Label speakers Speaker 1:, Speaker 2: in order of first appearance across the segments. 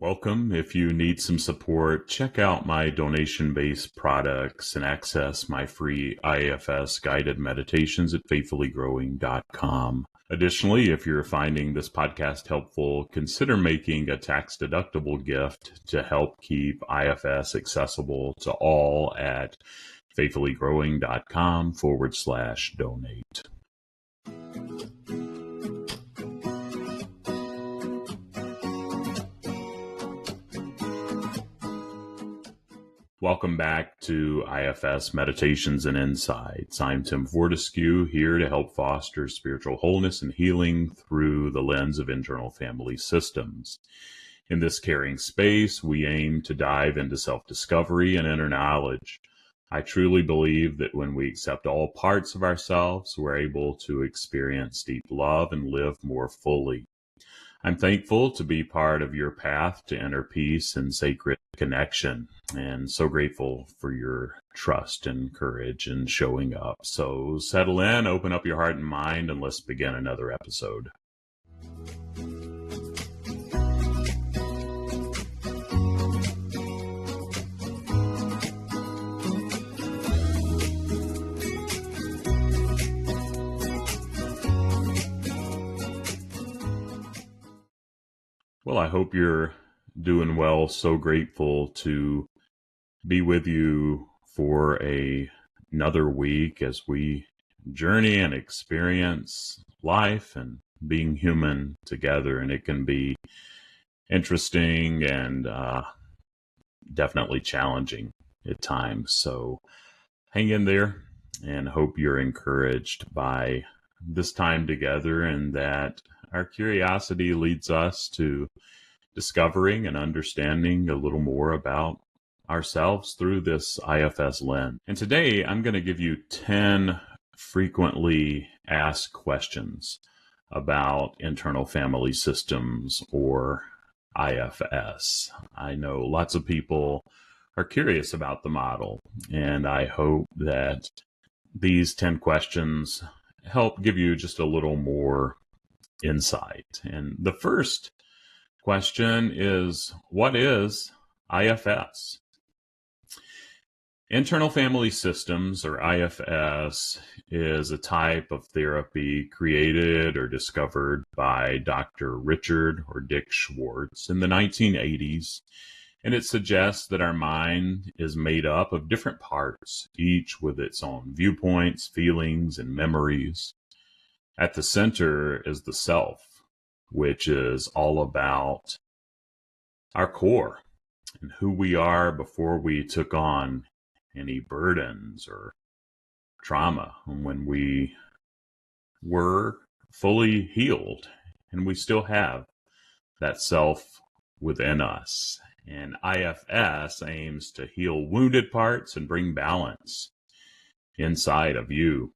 Speaker 1: Welcome. If you need some support, check out my donation-based products and access my free IFS guided meditations at faithfullygrowing.com. Additionally, if you're finding this podcast helpful, consider making a tax-deductible gift to help keep IFS accessible to all at faithfullygrowing.com/donate. Welcome back to IFS Meditations and Insights. I'm Tim Fortescue, here to help foster spiritual wholeness and healing through the lens of internal family systems. In this caring space, we aim to dive into self-discovery and inner knowledge. I truly believe that when we accept all parts of ourselves, we're able to experience deep love and live more fully. I'm thankful to be part of your path to inner peace and sacred connection, and so grateful for your trust and courage in showing up. So settle in, open up your heart and mind, and let's begin another episode. Well, I hope you're doing well. So grateful to be with you for another week as we journey and experience life and being human together. And it can be interesting and definitely challenging at times. So hang in there and hope you're encouraged by this time together, and that our curiosity leads us to discovering and understanding a little more about ourselves through this IFS lens. And today I'm going to give you 10 frequently asked questions about internal family systems, or IFS. I know lots of people are curious about the model, and I hope that these 10 questions help give you just a little more insight. And the first question is, what is IFS? Internal family systems, or IFS, is a type of therapy created or discovered by Dr. Richard or Dick Schwartz in the 1980s. And it suggests that our mind is made up of different parts, each with its own viewpoints, feelings, and memories. At the center is the self, which is all about our core and who we are before we took on any burdens or trauma, and when we were fully healed, and we still have that self within us. And IFS aims to heal wounded parts and bring balance inside of you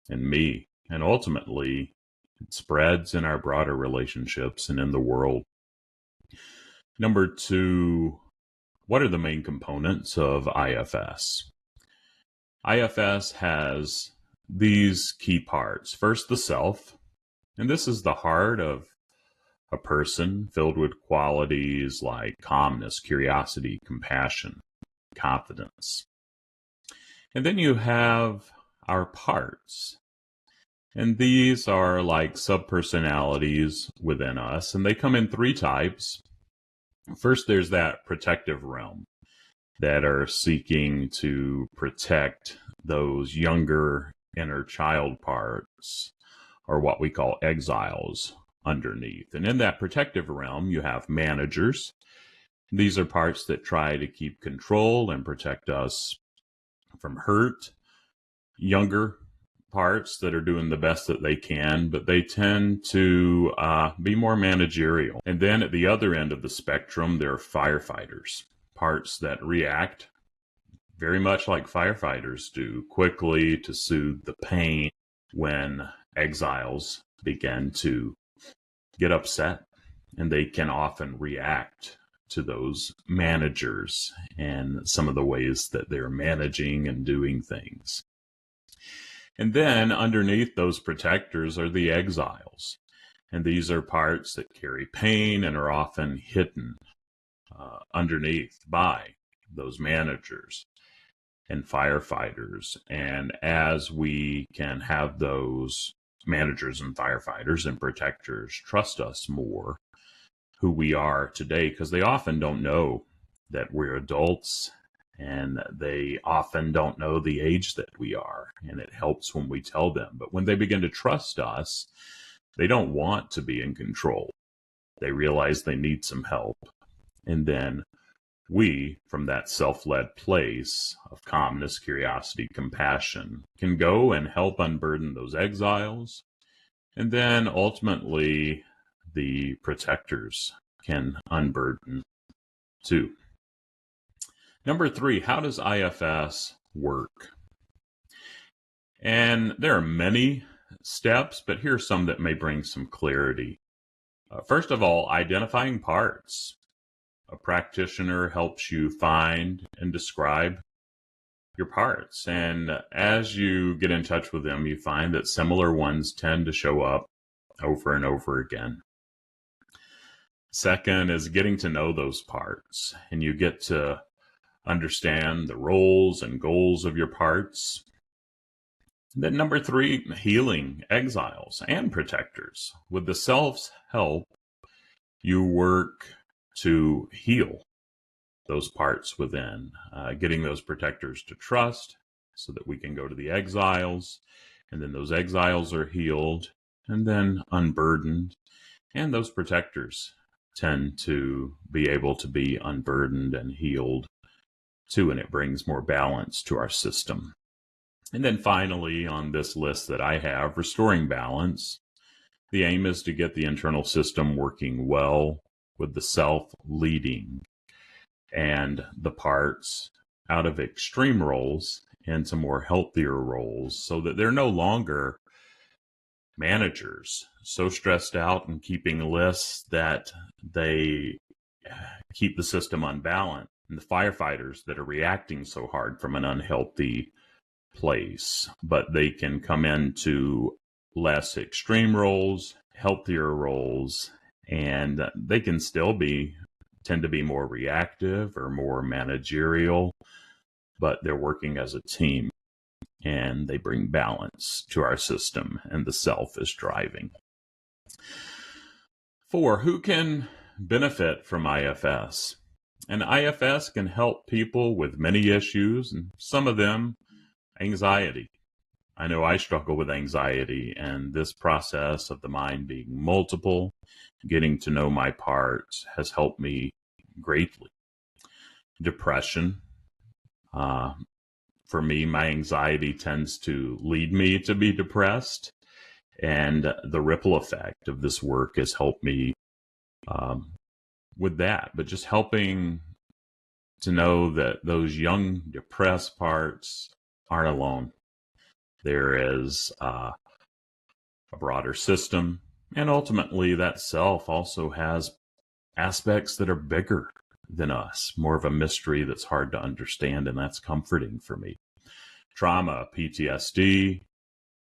Speaker 1: and me. And ultimately, it spreads in our broader relationships and in the world. Number 2, what are the main components of IFS? IFS has these key parts. First, the self. And this is the heart of a person, filled with qualities like calmness, curiosity, compassion, confidence. And then you have our parts. And these are like subpersonalities within us, and they come in 3 types. First, there's that protective realm that are seeking to protect those younger inner child parts, or what we call exiles, underneath. And in that protective realm, you have managers. These are parts that try to keep control and protect us from hurt. Younger parts that are doing the best that they can, but they tend to be more managerial. And then at the other end of the spectrum, there are firefighters, parts that react very much like firefighters do, quickly to soothe the pain when exiles begin to get upset, and they can often react to those managers and some of the ways that they're managing and doing things. And then underneath those protectors are the exiles. And these are parts that carry pain and are often hidden underneath by those managers and firefighters. And as we can have those managers and firefighters and protectors trust us more, who we are today, because they often don't know that we're adults, and they often don't know the age that we are. And it helps when we tell them. But when they begin to trust us, they don't want to be in control. They realize they need some help. And then we, from that self-led place of calmness, curiosity, compassion, can go and help unburden those exiles. And then ultimately, the protectors can unburden too. Number 3, how does IFS work? And there are many steps, but here are some that may bring some clarity. First of all, identifying parts. A practitioner helps you find and describe your parts. And as you get in touch with them, you find that similar ones tend to show up over and over again. Second is getting to know those parts, and you get to understand the roles and goals of your parts. And then number 3, healing exiles and protectors. With the self's help, you work to heal those parts within, getting those protectors to trust so that we can go to the exiles, and then those exiles are healed and then unburdened, and those protectors tend to be able to be unburdened and healed too, and it brings more balance to our system. And then finally, on this list that I have, restoring balance. The aim is to get the internal system working well, with the self leading and the parts out of extreme roles into more healthier roles, so that they're no longer managers so stressed out and keeping lists that they keep the system unbalanced, and the firefighters that are reacting so hard from an unhealthy place. But they can come into less extreme roles, healthier roles, and they can still tend to be more reactive or more managerial, but they're working as a team, and they bring balance to our system, and the self is driving. 4, who can benefit from IFS? And IFS can help people with many issues, and some of them anxiety. I know I struggle with anxiety, and this process of the mind being multiple, getting to know my parts, has helped me greatly. Depression. For me, my anxiety tends to lead me to be depressed, and the ripple effect of this work has helped me with that. But just helping to know that those young, depressed parts aren't alone. There is a broader system, and ultimately that self also has aspects that are bigger than us, more of a mystery that's hard to understand, and that's comforting for me. Trauma, PTSD,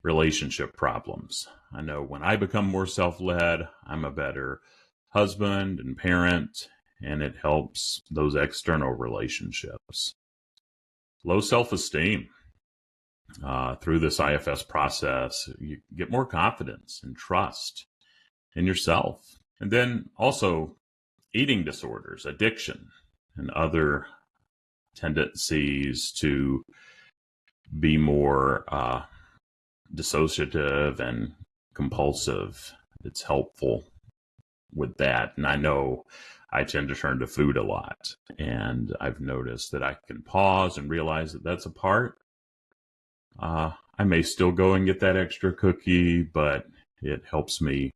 Speaker 1: relationship problems. I know when I become more self-led, I'm a better husband and parent, and it helps those external relationships. Low self-esteem. Through this IFS process, you get more confidence and trust in yourself. And then also eating disorders, addiction, and other tendencies to be more dissociative and compulsive. It's helpful with that. And I know I tend to turn to food a lot, and I've noticed that I can pause and realize that that's a part. I may still go and get that extra cookie, but it helps me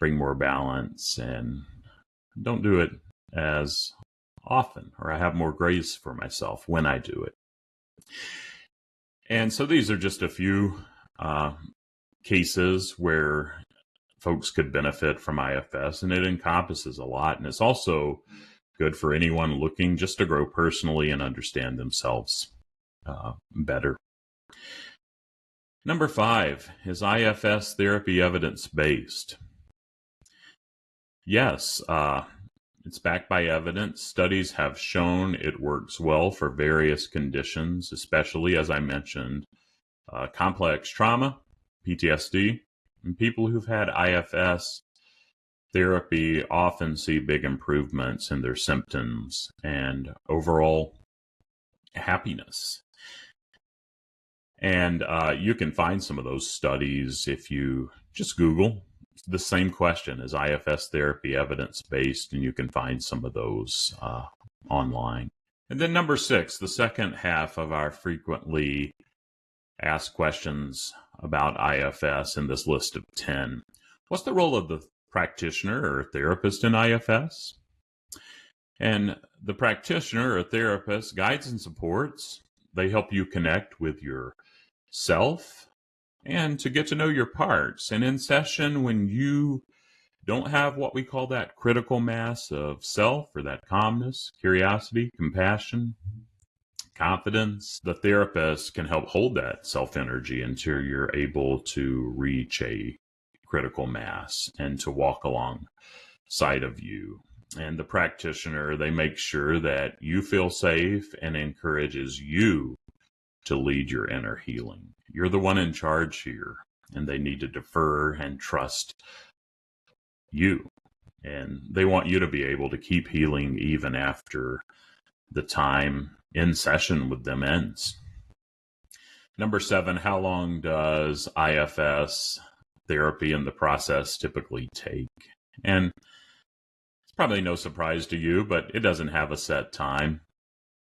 Speaker 1: bring more balance, and don't do it as often, or I have more grace for myself when I do it. And so these are just a few cases where folks could benefit from IFS, and it encompasses a lot. And it's also good for anyone looking just to grow personally and understand themselves better. Number 5, is IFS therapy evidence-based? Yes, It's backed by evidence. Studies have shown it works well for various conditions, especially, as I mentioned, complex trauma, PTSD, and people who've had IFS therapy often see big improvements in their symptoms and overall happiness. And you can find some of those studies if you just Google the same question: is IFS therapy evidence-based? And you can find some of those online. And then number 6, the second half of our frequently asked questions about IFS in this list of 10. What's the role of the practitioner or therapist in IFS? And the practitioner or therapist guides and supports. They help you connect with yourself and to get to know your parts. And in session, when you don't have what we call that critical mass of self, or that calmness, curiosity, compassion, confidence, the therapist can help hold that self energy until you're able to reach a critical mass and to walk alongside of you. And the practitioner, they make sure that you feel safe and encourages you to lead your inner healing. You're the one in charge here, and they need to defer and trust you. And they want you to be able to keep healing even after the time in session with them ends. Number 7, how long does IFS therapy and the process typically take? And it's probably no surprise to you, but it doesn't have a set time.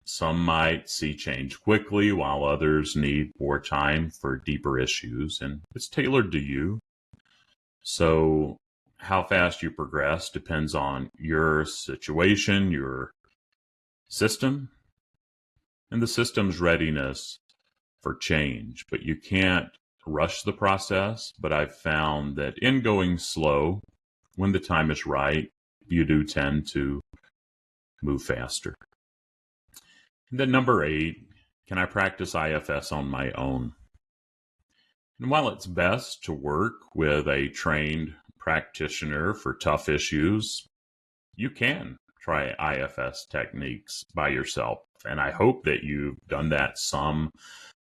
Speaker 1: Some might see change quickly, while others need more time for deeper issues, and it's tailored to you. So how fast you progress depends on your situation, your system, and the system's readiness for change. But you can't rush the process. But I've found that in going slow, when the time is right, you do tend to move faster. And then number 8, can I practice IFS on my own? And while it's best to work with a trained practitioner for tough issues, you can try IFS techniques by yourself. And I hope that you've done that some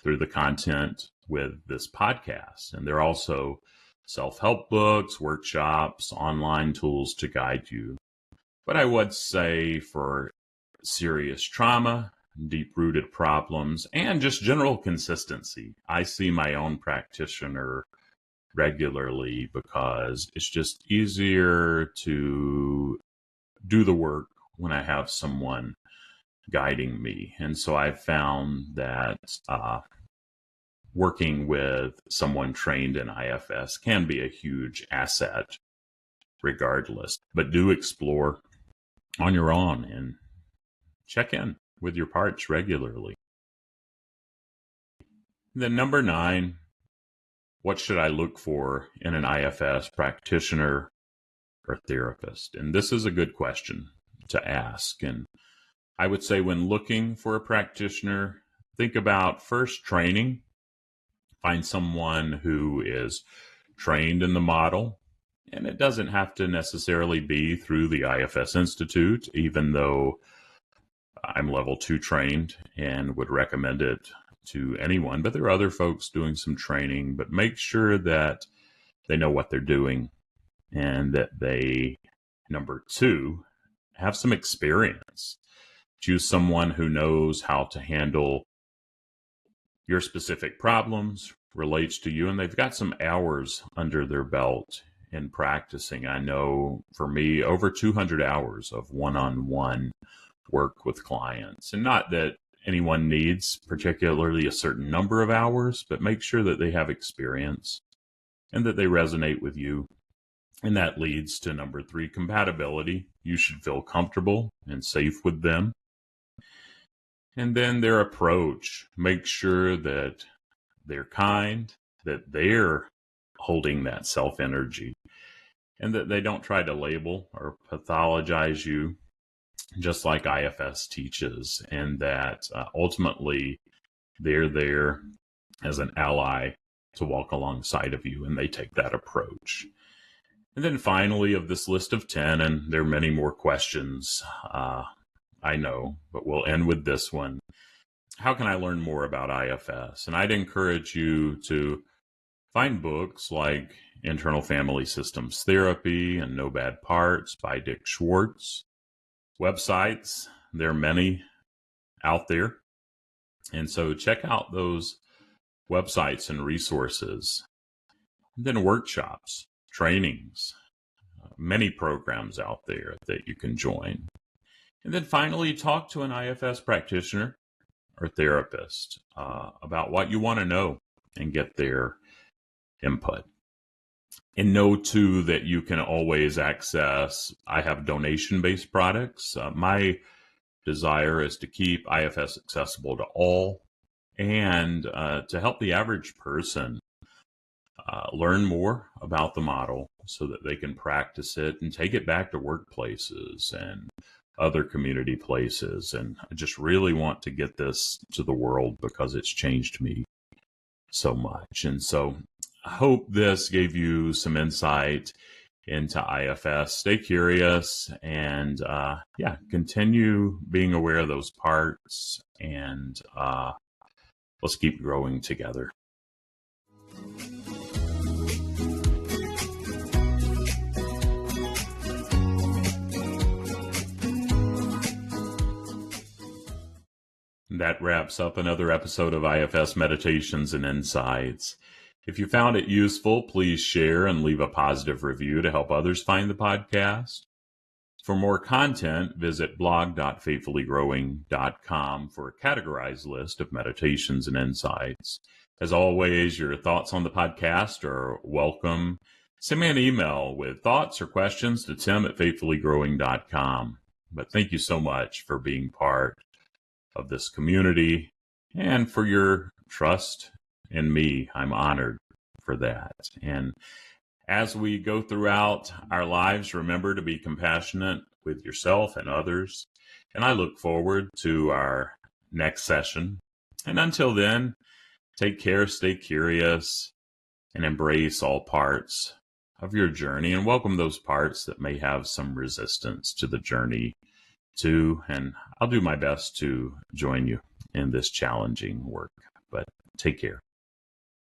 Speaker 1: through the content with this podcast. And there are also self-help books, workshops, online tools to guide you. But I would say for serious trauma, deep-rooted problems, and just general consistency, I see my own practitioner regularly because it's just easier to do the work when I have someone guiding me. And so I've found that working with someone trained in IFS can be a huge asset regardless. But do explore on your own and check in with your parts regularly. And then number 9, what should I look for in an IFS practitioner or therapist? And this is a good question to ask. And I would say when looking for a practitioner, think about first training. Find someone who is trained in the model. And it doesn't have to necessarily be through the IFS Institute, even though I'm level 2 trained and would recommend it to anyone. But there are other folks doing some training, but make sure that they know what they're doing and that they, number 2, have some experience. Choose someone who knows how to handle your specific problems, relates to you, and they've got some hours under their belt in practicing. I know for me, over 200 hours of one-on-one work with clients. And not that anyone needs particularly a certain number of hours, but make sure that they have experience and that they resonate with you. And that leads to number 3, compatibility. You should feel comfortable and safe with them. And then their approach. Make sure that they're kind, that they're holding that self-energy, and that they don't try to label or pathologize you, just like IFS teaches, and that ultimately they're there as an ally to walk alongside of you, and they take that approach. And then finally, of this list of 10, and there are many more questions, I know, but we'll end with this one. How can I learn more about IFS? And I'd encourage you to find books like Internal Family Systems Therapy and No Bad Parts by Dick Schwartz. Websites, there are many out there. And so check out those websites and resources. And then workshops, trainings, many programs out there that you can join. And then finally, talk to an IFS practitioner or therapist about what you want to know and get their input. And know, too, that you can always access, I have donation-based products. My desire is to keep IFS accessible to all and to help the average person learn more about the model so that they can practice it and take it back to workplaces and other community places. And I just really want to get this to the world because it's changed me so much. And so I hope this gave you some insight into IFS. Stay curious and continue being aware of those parts, and let's keep growing together. That wraps up another episode of IFS Meditations and Insights. If you found it useful, please share and leave a positive review to help others find the podcast. For more content, visit blog.faithfullygrowing.com for a categorized list of meditations and insights. As always, your thoughts on the podcast are welcome. Send me an email with thoughts or questions to tim@faithfullygrowing.com. But thank you so much for being part of this community and for your trust in me. I'm honored for that. And as we go throughout our lives, remember to be compassionate with yourself and others. And I look forward to our next session. And until then, take care, stay curious, and embrace all parts of your journey, and welcome those parts that may have some resistance to the journey too. And I'll do my best to join you in this challenging work. But take care.